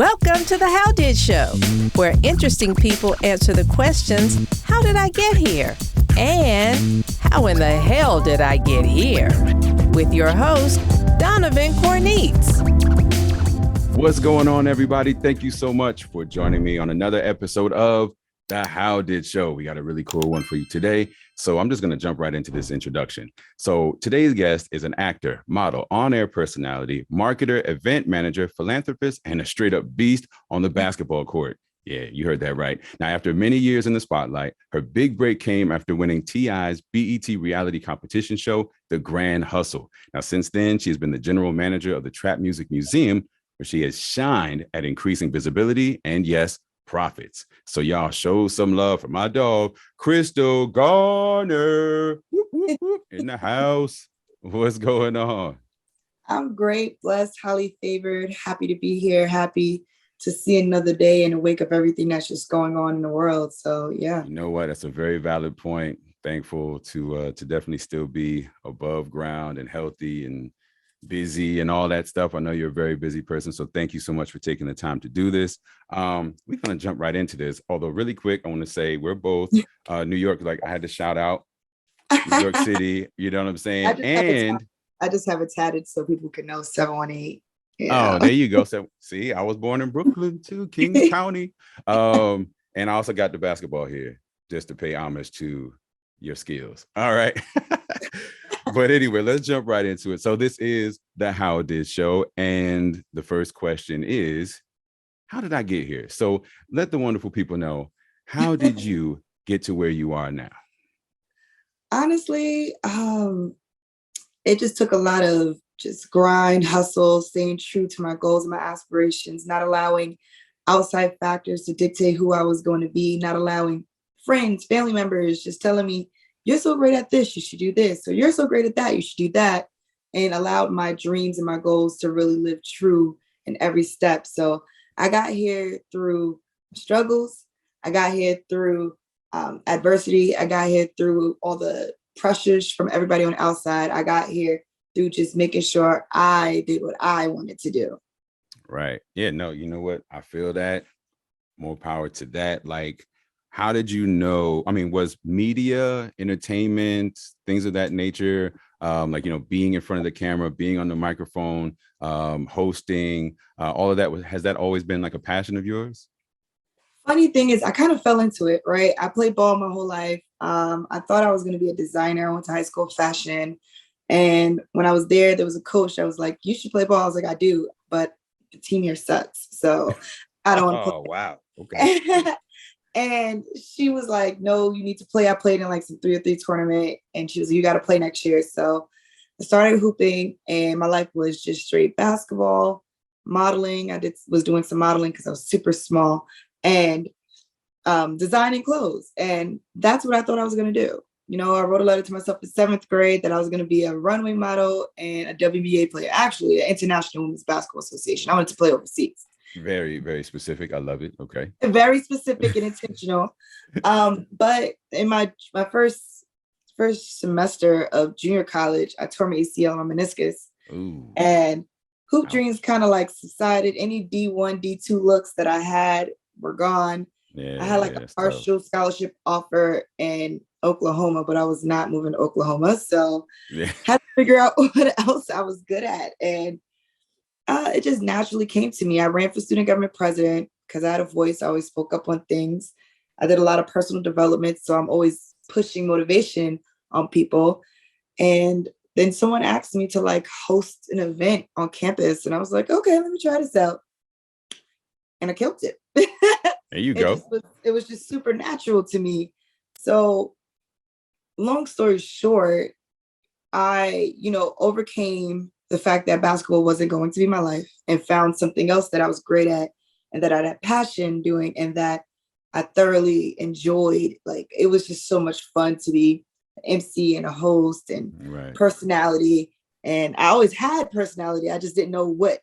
Welcome to the How Did Show, where interesting people answer the questions, how did I get here? And how in the hell did I get here? With your host, Donovan Corneets. What's going on, everybody? Thank you so much for joining me on another episode of the How Did Show. We got a really cool one for you today. So I'm just going to jump right into this introduction. So today's guest is an actor, model, on-air personality, marketer, event manager, philanthropist, and a straight up beast on the basketball court. Yeah, you heard that right. Now, after many years in the spotlight, her big break came after winning T.I.'s BET reality competition show, The Grand Hustle. Now, since then, she has been the general manager of the Trap Music Museum, where she has shined at increasing visibility and, yes, profits. So y'all show some love for my dog, Krystal Garner, in the house. What's going on? I'm great, blessed, highly favored, happy to be here, happy to see another day and wake up everything that's just going on in the world. So yeah. You know what? That's a very valid point. Thankful to definitely still be above ground and healthy and busy and all that stuff. I know you're a very busy person, so thank you so much for taking the time to do this. We're gonna jump right into this. Although really quick, I want to say we're both New York. Like I had to shout out New York City. You know what I'm saying? I just have it tatted so people can know 718. Oh, there you go. So see, I was born in Brooklyn too, Kings County. And I also got the basketball here just to pay homage to your skills. All right. But anyway, let's jump right into it. So this is the How Did Show. And the first question is, how did I get here? So let the wonderful people know, how did you get to where you are now? Honestly, it just took a lot of just grind, hustle, staying true to my goals and my aspirations, not allowing outside factors to dictate who I was going to be, not allowing friends, family members just telling me, you're so great at this, you should do this. Or you're so great at that, you should do that. And allowed my dreams and my goals to really live true in every step. So I got here through struggles. I got here through adversity. I got here through all the pressures from everybody on the outside. I got here through just making sure I did what I wanted to do. Right. Yeah, no, you know what? I feel that. More power to that. Like, how did you know? I mean, was media, entertainment, things of that nature, like, you know, being in front of the camera, being on the microphone, hosting, all of that, has that always been like a passion of yours? Funny thing is, I kind of fell into it, right? I played ball my whole life. I thought I was going to be a designer. I went to high school fashion. And when I was there was a coach that was like, you should play ball. I was like, I do, but the team here sucks. So I don't want to play. Oh, wow. Okay. And she was like, no, you need to play. I played in like some 3-on-3 tournament. And she was like, you got to play next year. So I started hooping and my life was just straight basketball, modeling. Was doing some modeling because I was super small, and designing clothes. And that's what I thought I was going to do. You know, I wrote a letter to myself in 7th grade that I was going to be a runway model and a WNBA player, actually an International Women's Basketball Association. I wanted to play overseas. Very, very specific. I love it. Okay. Very specific and intentional. But in my first semester of junior college, I tore my ACL and my meniscus. Ooh. And hoop dreams kind of like subsided. Any D1, D2 looks that I had were gone. Yeah, I had like a partial scholarship offer in Oklahoma, but I was not moving to Oklahoma. So had to figure out what else I was good at. And it just naturally came to me. I ran for student government president because I had a voice. I always spoke up on things. I did a lot of personal development. So I'm always pushing motivation on people. And then someone asked me to like host an event on campus. And I was like, okay, let me try this out. And I killed it. There you go. It was just supernatural to me. So long story short, I, overcame the fact that basketball wasn't going to be my life and found something else that I was great at and that I had passion doing and that I thoroughly enjoyed. Like, it was just so much fun to be an MC and a host and personality. And I always had personality. I just didn't know what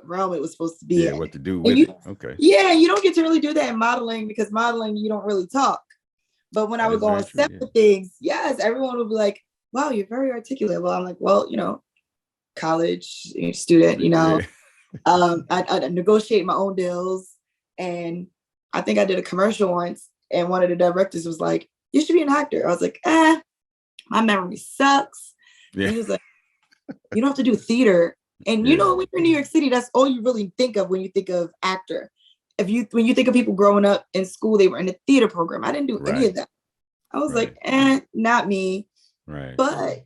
realm it was supposed to be. Yeah, what to do with it. Okay. Yeah, you don't get to really do that in modeling because modeling, you don't really talk. But when I would go on set for things, yes, everyone would be like, wow, you're very articulate. Well, I'm like, well, college student, I negotiate my own deals. And I think I did a commercial once, and one of the directors was like, "You should be an actor." I was like, my memory sucks. Yeah. And he was like, "You don't have to do theater." And Yeah. when you're in New York City, that's all you really think of when you think of actor. When you think of people growing up in school, they were in the theater program. I didn't do any of that. I was like, not me. Right. But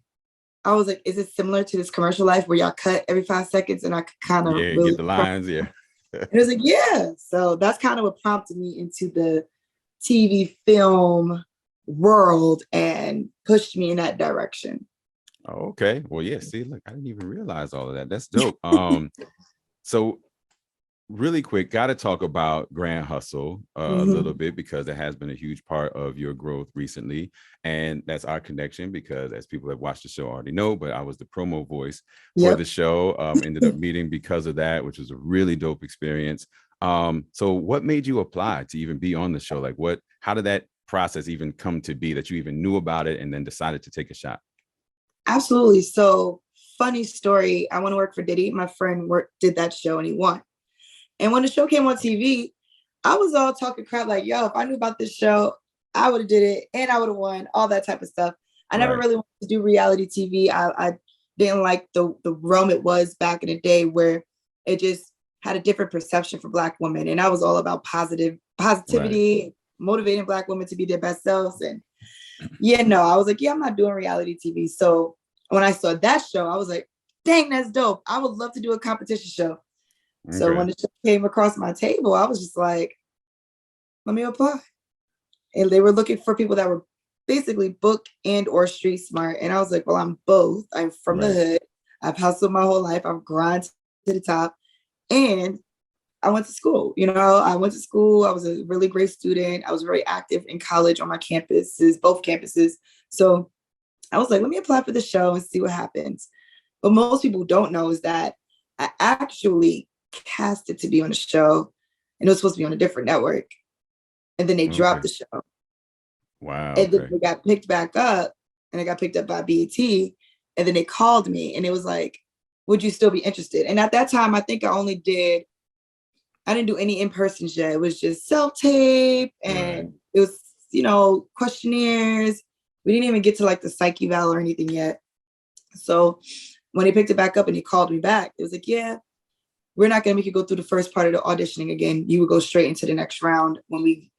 I was like, is it similar to this commercial life where y'all cut every 5 seconds and I could kind of really get the lines? Yeah. And it was like, yeah. So that's kind of what prompted me into the TV film world and pushed me in that direction. Oh, okay. Well, yeah. See, look, I didn't even realize all of that. That's dope. So really quick, got to talk about Grand Hustle a little bit, because it has been a huge part of your growth recently. And that's our connection, because as people that watched the show already know, but I was the promo voice for the show. Ended up meeting because of that, which was a really dope experience. So what made you apply to even be on the show? Like how did that process even come to be, that you even knew about it and then decided to take a shot? Absolutely. So funny story. I want to work for Diddy. My friend did that show and he won. And when the show came on TV, I was all talking crap like, yo, if I knew about this show, I would have did it and I would have won, all that type of stuff. I never really wanted to do reality TV. I didn't like the realm it was back in the day, where it just had a different perception for Black women. And I was all about positivity, motivating Black women to be their best selves. And I was like, I'm not doing reality TV. So when I saw that show, I was like, dang, that's dope. I would love to do a competition show. Okay. So when the show came across my table, I was just like, let me apply. And they were looking for people that were basically book and or street smart. And I was like, well, I'm both. I'm from the hood. I've hustled my whole life. I've grinded to the top. And I went to school. I went to school. I was a really great student. I was very active in college on my campuses, both campuses. So I was like, let me apply for the show and see what happens. But most people don't know is that I actually casted to be on the show, and it was supposed to be on a different network. And then they dropped the show. Wow. And then they got picked back up, and it got picked up by BET. And then they called me and it was like, would you still be interested? And at that time, I think I didn't do any in-persons yet. It was just self-tape and it was, questionnaires. We didn't even get to like the psych eval or anything yet. So when they picked it back up and he called me back, it was like, yeah, we're not going to make you go through the first part of the auditioning again. You would go straight into the next round when we,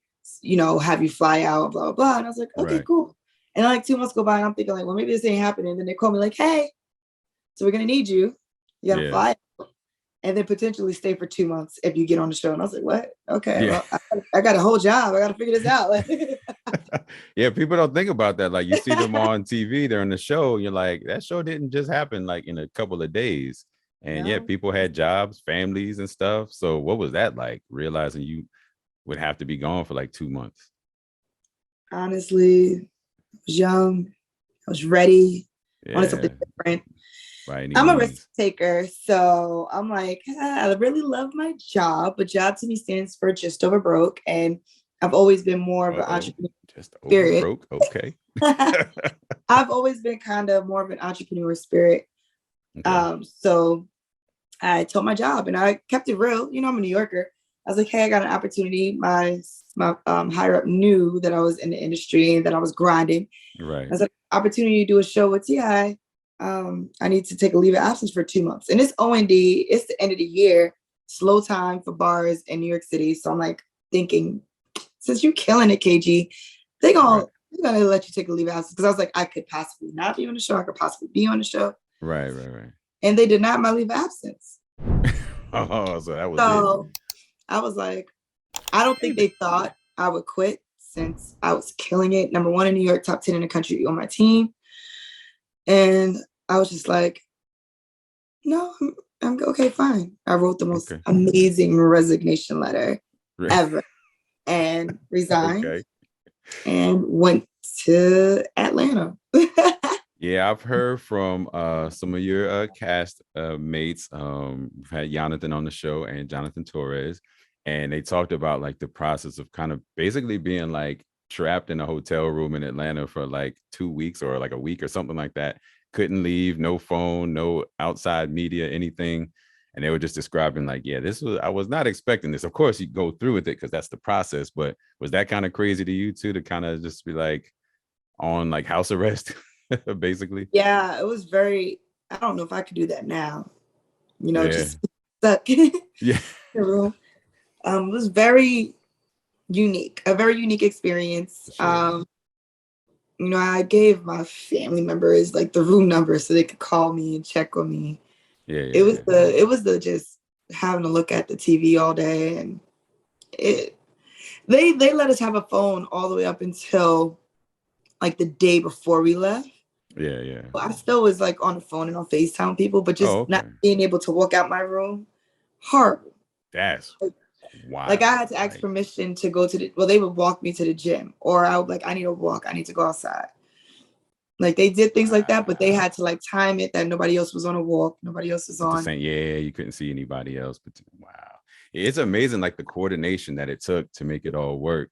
have you fly out, blah, blah, blah. And I was like, okay, cool. And like 2 months go by and I'm thinking like, well, maybe this ain't happening. And then they call me like, hey, so we're going to need you. You got to fly out and then potentially stay for 2 months if you get on the show. And I was like, what? Okay, well, I got a whole job. I got to figure this out. Yeah, people don't think about that. Like you see them on TV, they're in the show. You're like, that show didn't just happen like in a couple of days. And people had jobs, families and stuff. So what was that like, realizing you would have to be gone for like 2 months? Honestly, I was young. I was ready. I wanted something different. I'm a risk taker. So I'm like, I really love my job. But job to me stands for just over broke. And I've always been more of an entrepreneur. Just over broke. Okay. I've always been kind of more of an entrepreneur spirit. Okay. So I told my job and I kept it real. I'm a New Yorker. I was like, hey, I got an opportunity. My higher up knew that I was in the industry and that I was grinding. Right. I was like, opportunity to do a show with T.I. I need to take a leave of absence for 2 months. And it's O&D. It's the end of the year. Slow time for bars in New York City. So I'm like thinking, since you're killing it, KG, they're going to let you take a leave of absence. Because I was like, I could possibly not be on the show. I could possibly be on the show. Right. And they denied my leave of absence. So that was it. I was like, I don't think they thought I would quit since I was killing it. Number 1 in New York, top 10 in the country on my team. And I was just like, no, I'm okay, fine. I wrote the most amazing resignation letter ever and resigned and went to Atlanta. Yeah, I've heard from some of your cast mates. We've had Jonathan on the show and Jonathan Torres, and they talked about like the process of kind of basically being like trapped in a hotel room in Atlanta for like 2 weeks or like a week or something like that. Couldn't leave, no phone, no outside media, anything. and they were just describing like, yeah, I was not expecting this. Of course, you go through with it because that's the process. But was that kind of crazy to you too, to kind of just be like on like house arrest, basically? Yeah, it was very. I don't know if I could do that now. Just stuck in Yeah. the room. It was very unique, a very unique experience. Sure. I gave my family members like the room number so they could call me and check on me. Yeah. It was the just having to look at the TV all day, and they let us have a phone all the way up until like the day before we left. Yeah. But I still was like on the phone and on FaceTime with people, but just not being able to walk out my room, horrible. That's wild. Like I had to ask permission to go to they would walk me to the gym, or I would like, I need to walk, I need to go outside. Like they did things like that, but they had to like time it that nobody else was on a walk, nobody else was on. Yeah, you couldn't see anybody else. But wow, it's amazing, like the coordination that it took to make it all work.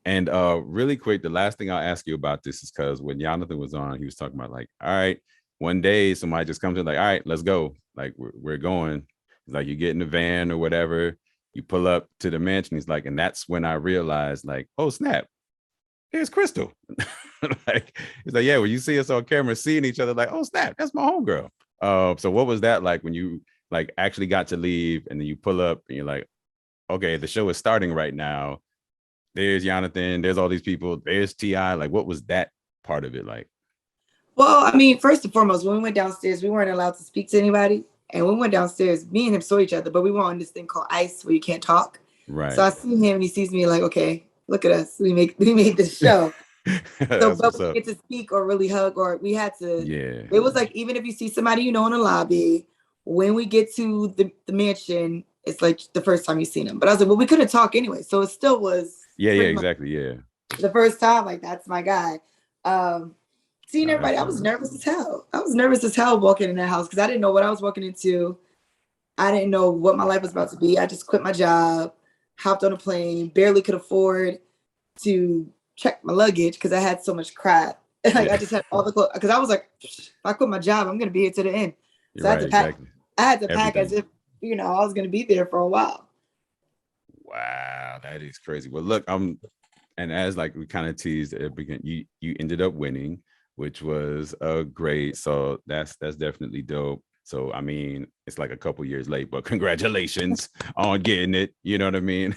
And really quick, the last thing I'll ask you about this is because when Jonathan was on, he was talking about like, all right, one day somebody just comes in like, all right, let's go. Like we're going. It's like you get in the van or whatever, you pull up to the mansion. He's like, and that's when I realized like, oh snap, there's Krystal. Like he's like, yeah, when you see us on camera seeing each other, like, oh snap, that's my homegirl. So what was that like when you like actually got to leave and then you pull up and you're like, okay, the show is starting right now. There's Jonathan, there's all these people, there's T.I. Like, what was that part of it like? Well, I mean, first and foremost, when we went downstairs, we weren't allowed to speak to anybody. And when we went downstairs, me and him saw each other, but we were on this thing called ice where you can't talk. Right. So I see him and he sees me like, okay, look at us. We made this show. So but we get to speak or really hug, or we had to. Yeah. It was like, even if you see somebody in the lobby, when we get to the mansion, it's like the first time you've seen them. But I was like, well, we couldn't talk anyway. So it still was. Yeah, exactly. Yeah. The first time, like, that's my guy. Seeing everybody, I was nervous as hell. I was nervous as hell walking in that house because I didn't know what I was walking into. I didn't know what my life was about to be. I just quit my job, hopped on a plane, barely could afford to check my luggage because I had so much crap. Like I just had all the clothes because I was like, if I quit my job, I'm gonna be here to the end. So I had to pack. Exactly. I had to pack as if I was gonna be there for a while. Wow, that is crazy. Well, look, and as like we kind of teased at the beginning, you ended up winning, which was great. So that's definitely dope. So I mean, it's like a couple years late, but congratulations on getting it. You know what I mean?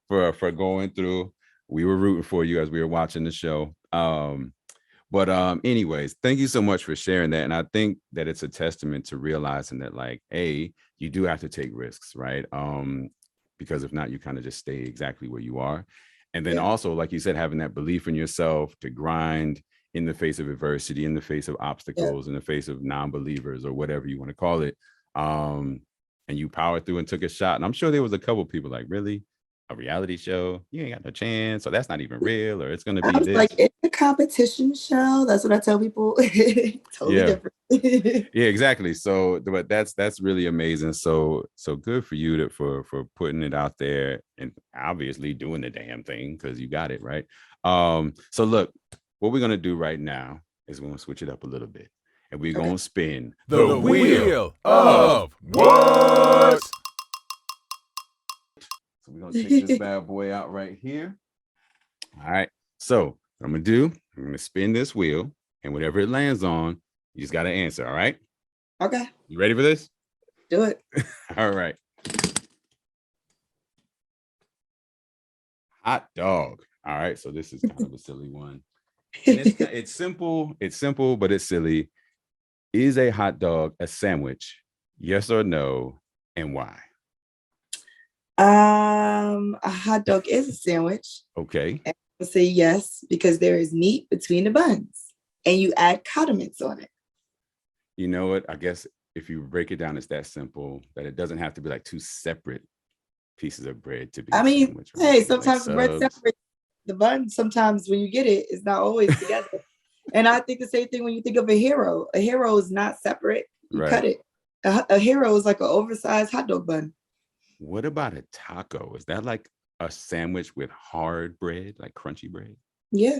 for going through. We were rooting for you as we were watching the show. But anyways, thank you so much for sharing that. And I think that it's a testament to realizing that like, you do have to take risks, right? Because if not, you kind of just stay exactly where you are. And then also, like you said, having that belief in yourself to grind in the face of adversity, in the face of obstacles, in the face of non-believers or whatever you want to call it. And you powered through and took a shot. And I'm sure there was a couple people like, really? A reality show? You ain't got no chance. So that's not even real, or it's going to be this. Like, it's a competition show. That's what I tell people. Totally different. Yeah, exactly. So, but that's really amazing. So good for you for putting it out there and obviously doing the damn thing because you got it right. So look, what we're gonna do right now is we're gonna switch it up a little bit, and we're gonna spin the wheel of what. So we're gonna take this bad boy out right here. All right. So what I'm gonna spin this wheel, and whatever it lands on, you just gotta answer. All right. Okay. You ready for this? Do it. All right. Hot dog. All right. So this is kind of a silly one. And it's simple. It's simple, but it's silly. Is a hot dog a sandwich? Yes or no, and why? A hot dog is a sandwich. Okay. And I say yes because there is meat between the buns, and you add condiments on it. You know what? I guess if you break it down, it's that simple that it doesn't have to be like two separate pieces of bread to be. I mean, sandwich, right? hey, sometimes the bread separates the bun. Sometimes when you get it, it's not always together. And I think the same thing when you think of a hero. A hero is not separate. You cut it. A hero is like an oversized hot dog bun. What about a taco? Is that like a sandwich with hard bread, like crunchy bread? Yeah,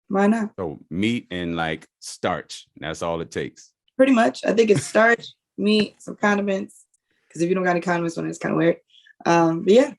why not? So meat and like starch. That's all it takes. Pretty much. I think it's starch, meat, some condiments. Because if you don't got any condiments on it, it's kind of weird. But yeah.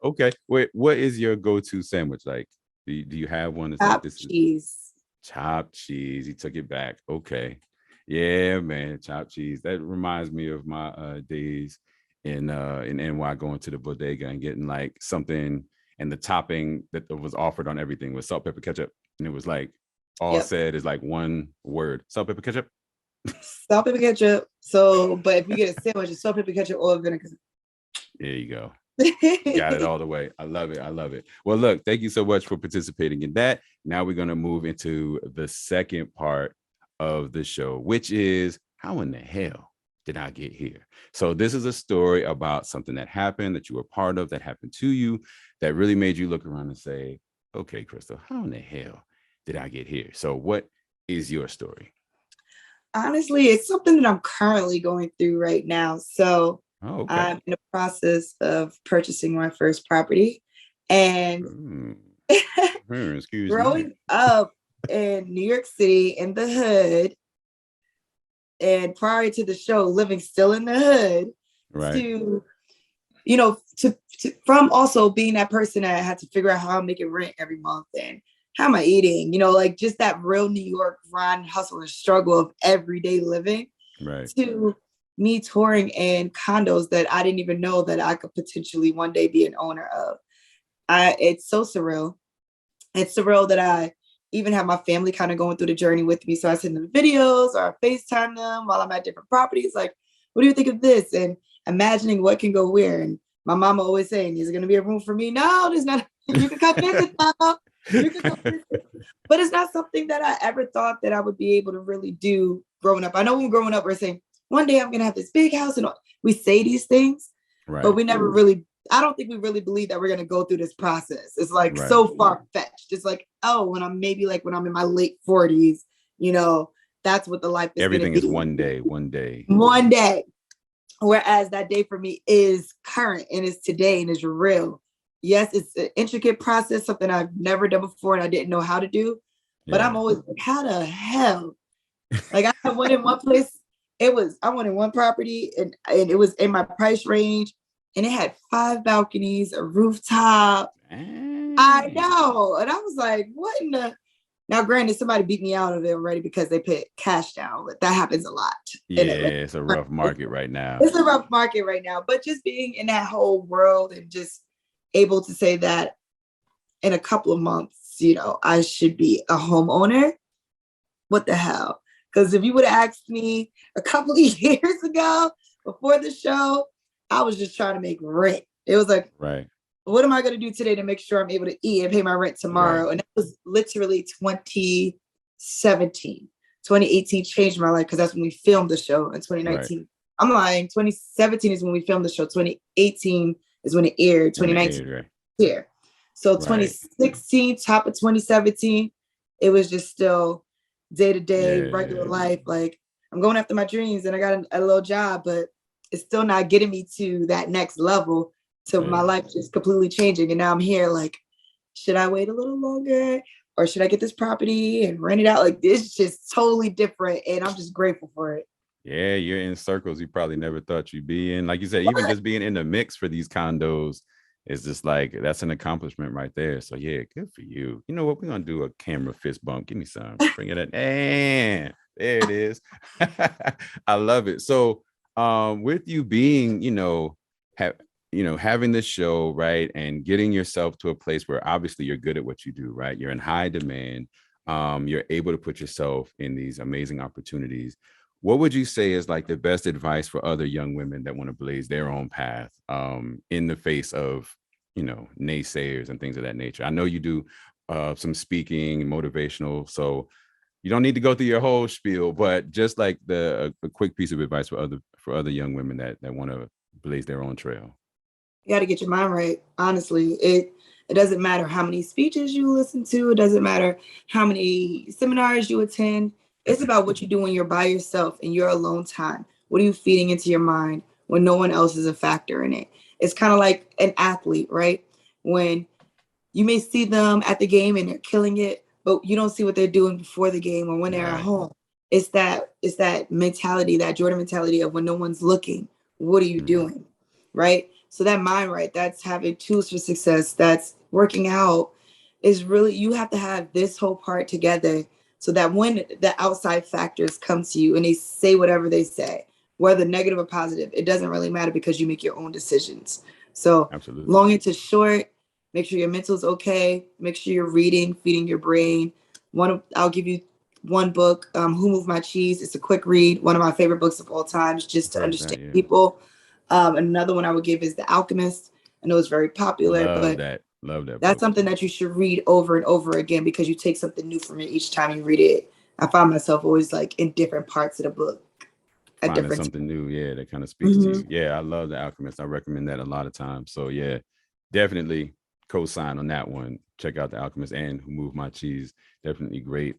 Okay. Wait, what is your go-to sandwich? Like, do you have one that's like this? Cheese. Chopped cheese. He took it back. Okay. Yeah, man. Chopped cheese. That reminds me of my days in NY, going to the bodega and getting like something, and the topping that was offered on everything was salt, pepper, ketchup. And it was like all said is like one word. Salt, pepper, ketchup. Salt, pepper, ketchup. So, but if you get a sandwich, it's salt, pepper, ketchup, or vinegar. There you go. Got it all the way. I love it. I love it. Well, look, thank you so much for participating in that. Now we're going to move into the second part of the show, which is how in the hell did I get here? So this is a story about something that happened, that you were part of, that happened to you, that really made you look around and say, okay, Krystal, how in the hell did I get here? So what is your story? Honestly, it's something that I'm currently going through right now. So I'm in the process of purchasing my first property. And growing up in New York City in the hood, and prior to the show, living still in the hood, to from also being that person that had to figure out how I'm making rent every month and how am I eating, like just that real New York grind, hustle, and struggle of everyday living, to me touring in condos that I didn't even know that I could potentially one day be an owner of. It's so surreal. It's surreal that I even have my family kind of going through the journey with me. So I send them videos or I FaceTime them while I'm at different properties. Like, what do you think of this? And imagining what can go where. And my mama always saying, is it going to be a room for me? No, there's not. You can come visit now. You can come visit. But it's not something that I ever thought that I would be able to really do growing up. I know when growing up, we're saying, one day I'm going to have this big house. And we say these things, but we never really, I don't think we really believe that we're going to go through this process. It's like so far-fetched. It's like, when I'm in my late 40s, that's what the life is. Everything is one day. Whereas that day for me is current and is today and is real. Yes, it's an intricate process, something I've never done before and I didn't know how to do. But I'm always like, how the hell? Like I went in one place, I went in one property and it was in my price range and it had 5 balconies, a rooftop. I know. And I was like, what in the... Now, granted, somebody beat me out of it already because they put cash down, but that happens a lot. Yeah, it's a rough market right now. It's a rough market right now. But just being in that whole world and just able to say that in a couple of months, I should be a homeowner. What the hell? Because if you would have asked me a couple of years ago before the show, I was just trying to make rent. It was like, what am I going to do today to make sure I'm able to eat and pay my rent tomorrow? And that was literally 2017. 2018 changed my life because that's when we filmed the show. In 2019, I'm lying. 2017 is when we filmed the show. 2018 is when it aired. 2019 here. So 2016, top of 2017, it was just still day to day, regular life. Like I'm going after my dreams and I got a little job, but it's still not getting me to that next level. So my life just completely changing. And now I'm here like, should I wait a little longer or should I get this property and rent it out? Like it's just totally different. And I'm just grateful for it. Yeah, you're in circles you probably never thought you'd be in. Like you said, even just being in the mix for these condos is just like, that's an accomplishment right there. So yeah, good for you. You know what? We're going to do a camera fist bump. Give me some. Bring it in. And there it is. I love it. So with you being, having this show, right, and getting yourself to a place where obviously you're good at what you do, right? You're in high demand. You're able to put yourself in these amazing opportunities. What would you say is like the best advice for other young women that want to blaze their own path in the face of, naysayers and things of that nature? I know you do some speaking and motivational, so you don't need to go through your whole spiel, but just like a quick piece of advice for other young women that want to blaze their own trail. You got to get your mind right. Honestly, it doesn't matter how many speeches you listen to. It doesn't matter how many seminars you attend. It's about what you do when you're by yourself in your alone time. What are you feeding into your mind when no one else is a factor in it? It's kind of like an athlete, right? When you may see them at the game and they're killing it, but you don't see what they're doing before the game or when they're at home. It's that mentality, that Jordan mentality of when no one's looking. what are you doing? Right? So that mind, right, that's having tools for success, that's working out, is really, you have to have this whole part together so that when the outside factors come to you and they say whatever they say, whether negative or positive, it doesn't really matter because you make your own decisions. So Absolutely. long into short, make sure your mental's okay, make sure you're reading, feeding your brain. I'll give you one book, Who Moved My Cheese. It's a quick read, one of my favorite books of all times, just to understand people. Another one I would give is The Alchemist. I know it's very popular, but love that that's book. something that you should read over and over again because you take something new from it each time you read it. I find myself always like in different parts of the book. Finding something new, that kind of speaks to you. Yeah, I love The Alchemist. I recommend that a lot of times. So yeah, definitely co-sign on that one. Check out The Alchemist and Who Moved My Cheese. Definitely great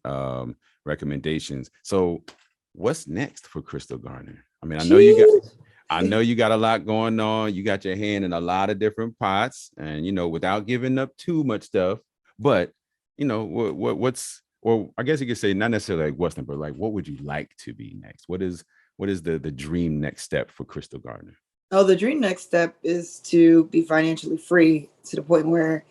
recommendations. So what's next for Krystal Garner? I mean, I know you got a lot going on. You got your hand in a lot of different pots, and without giving up too much stuff. But what's, or I guess you could say not necessarily like what's next, but like what would you like to be next? What is the dream next step for Krystal Garner? Oh, the dream next step is to be financially free to the point where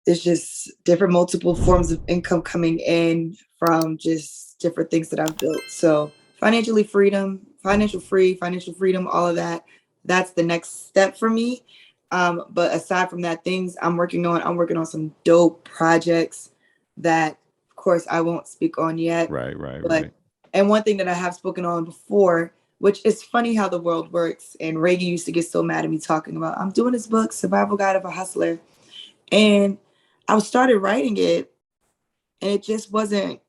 there's just different multiple forms of income coming in from just different things that I've built. So financial freedom, all of that. That's the next step for me. But aside from that, things I'm working on some dope projects that, of course, I won't speak on yet. Right. And one thing that I have spoken on before, which is funny how the world works. And Reagan used to get so mad at me talking about, I'm doing this book, Survival Guide of a Hustler. And I started writing it and it just wasn't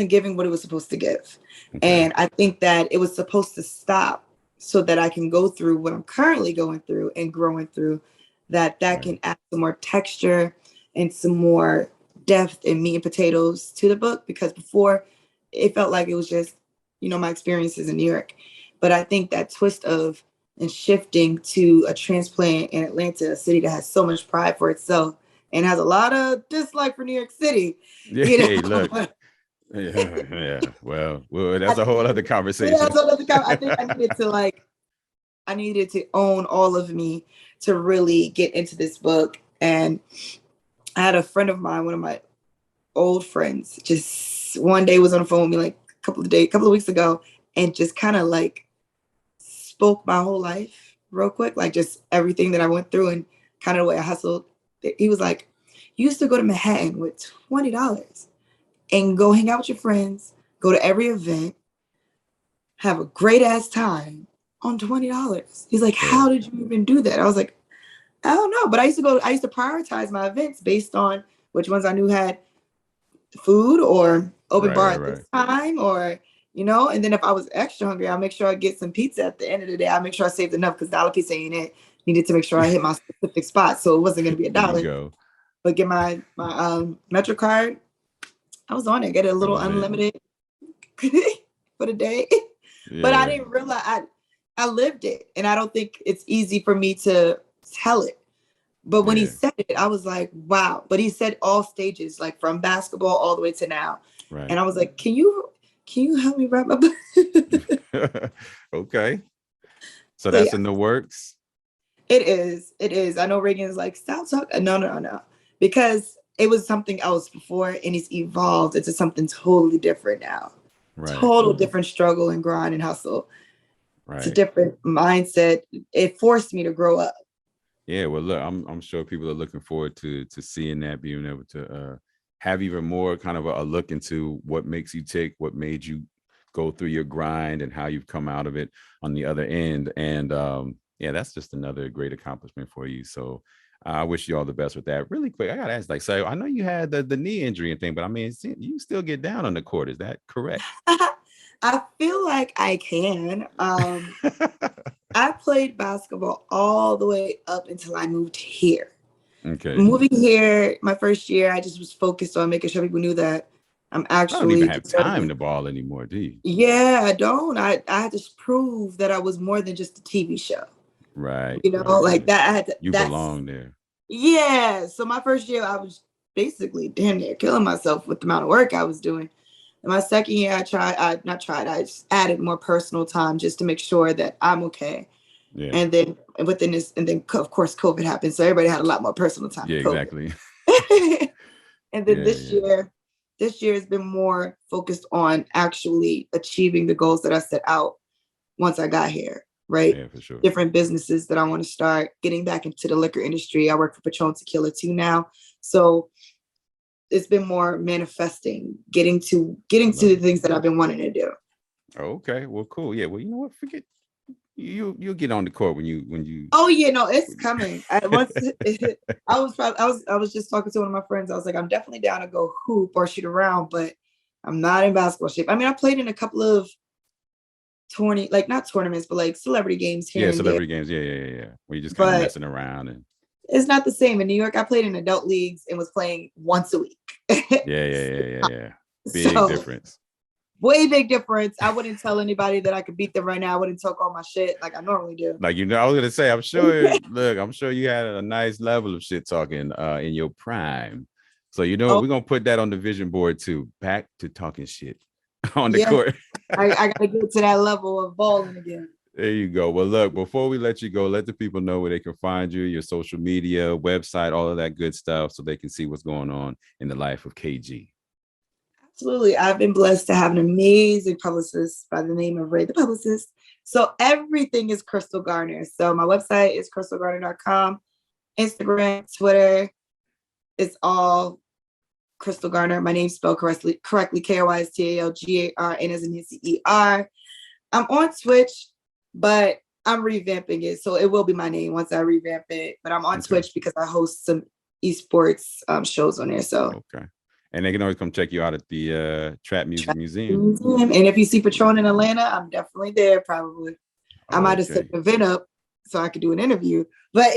giving what it was supposed to give. Okay. And I think that it was supposed to stop so that I can go through what I'm currently going through and growing through, that can add some more texture and some more depth and meat and potatoes to the book, because before it felt like it was just, my experiences in New York. But I think that twist of and shifting to a transplant in Atlanta, a city that has so much pride for itself and has a lot of dislike for New York City. Hey, look. Yeah. Well, that's a whole other conversation. I think I needed to own all of me to really get into this book. And I had a friend of mine, one of my old friends, just one day was on the phone with me like a couple of weeks ago, and just kind of like spoke my whole life real quick, like just everything that I went through and kind of the way I hustled. He was like, you used to go to Manhattan with $20 and go hang out with your friends, go to every event, have a great ass time on $20. He's like, how did you even do that? I was like, I don't know. But I used to prioritize my events based on which ones I knew had food or open bar at this time, or, and then if I was extra hungry, I'll make sure I get some pizza at the end of the day. I'll make sure I saved enough because dollar pizza ain't it. Needed to make sure I hit my specific spot. So it wasn't going to be $1. But get my Metro card. I was on it, get a little unlimited for the day. Yeah. But I didn't realize I lived it. And I don't think it's easy for me to tell it. But when he said it, I was like, wow. But he said all stages, like from basketball all the way to now. Right. And I was like, can you help me wrap my book? Okay. So that's in the works? It is. I know Reagan's like, stop talking. No. Because it was something else before and it's evolved into something totally different now. Right. Total different struggle and grind and hustle. Right. It's a different mindset. It forced me to grow up. Yeah, well, look, I'm sure people are looking forward to seeing that, being able to have even more kind of a look into what makes you tick, what made you go through your grind, and how you've come out of it on the other end. And that's just another great accomplishment for you. So I wish you all the best with that. Really quick, I gotta ask, so I know you had the knee injury and thing, but I mean, you still get down on the court. Is that correct? I feel like I can. I played basketball all the way up until I moved here. Okay. Moving here, my first year, I just was focused on making sure people knew that I'm actually. I don't even have time to ball anymore, do you? Yeah, I don't. I had to prove that I was more than just a TV show. Right. Like that. I had to. You belong there. Yeah. So my first year, I was basically damn near killing myself with the amount of work I was doing. In my second year, I just added more personal time just to make sure that I'm okay. Yeah. And then within this, and then of course, COVID happened. So everybody had a lot more personal time. Yeah, exactly. And then this year has been more focused on actually achieving the goals that I set out once I got here, right? Yeah, for sure. Different businesses that I want to start, getting back into the liquor industry. I work for Patron Tequila too now. So it's been more manifesting, getting to the things that I've been wanting to do. Okay, well, cool. Yeah, well, you know what? Forget you'll get on the court when you. Oh yeah, no, it's coming. I was just talking to one of my friends. I was like, I'm definitely down to go hoop or shoot around, but I'm not in basketball shape. I mean, I played in a couple of not tournaments, but like celebrity games here. Yeah, and celebrity there. games. Yeah. Where you just kind of messing around and. It's not the same. In New York, I played in adult leagues and was playing once a week. Yeah. Big difference. Way big difference. I wouldn't tell anybody that I could beat them right now. I wouldn't talk all my shit like I normally do. Like, you know, I was gonna say, I'm sure you had a nice level of shit talking in your prime. So you know, we're gonna put that on the vision board too. Back to talking shit on the court. I gotta get to that level of balling again. There you go. Well, look, before we let you go, let the people know where they can find you, your social media, website, all of that good stuff, so they can see what's going on in the life of KG. Absolutely. I've been blessed to have an amazing publicist by the name of Ray the Publicist. So everything is Krystal Garner. So my website is krystalgarner.com. Instagram, Twitter, it's all Krystal Garner. My name's spelled correctly, KRYSTALGARN as in NCER. I'm on Twitch, but I'm revamping it. So it will be my name once I revamp it. But I'm on Twitch because I host some esports shows on there. So okay. And they can always come check you out at the Trap Music Museum. And if you see Patron in Atlanta, I'm definitely there probably. I might have set the event up so I could do an interview. But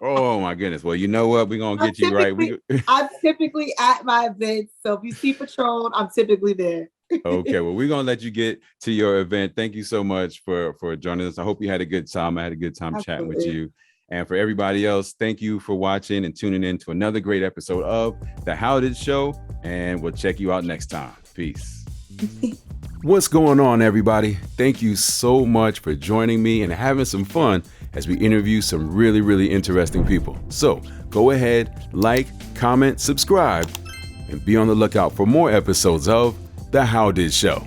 oh my goodness. Well, you know what? We're gonna get you right. I'm typically at my events. So if you see Patron, I'm typically there. Okay, well, we're gonna let you get to your event. Thank you so much for joining us. I hope you had a good time. I had a good time chatting with you. And for everybody else, thank you for watching and tuning in to another great episode of The How Did Show. And we'll check you out next time. Peace. What's going on, everybody? Thank you so much for joining me and having some fun as we interview some really, really interesting people. So go ahead, like, comment, subscribe, and be on the lookout for more episodes of The How Did Show.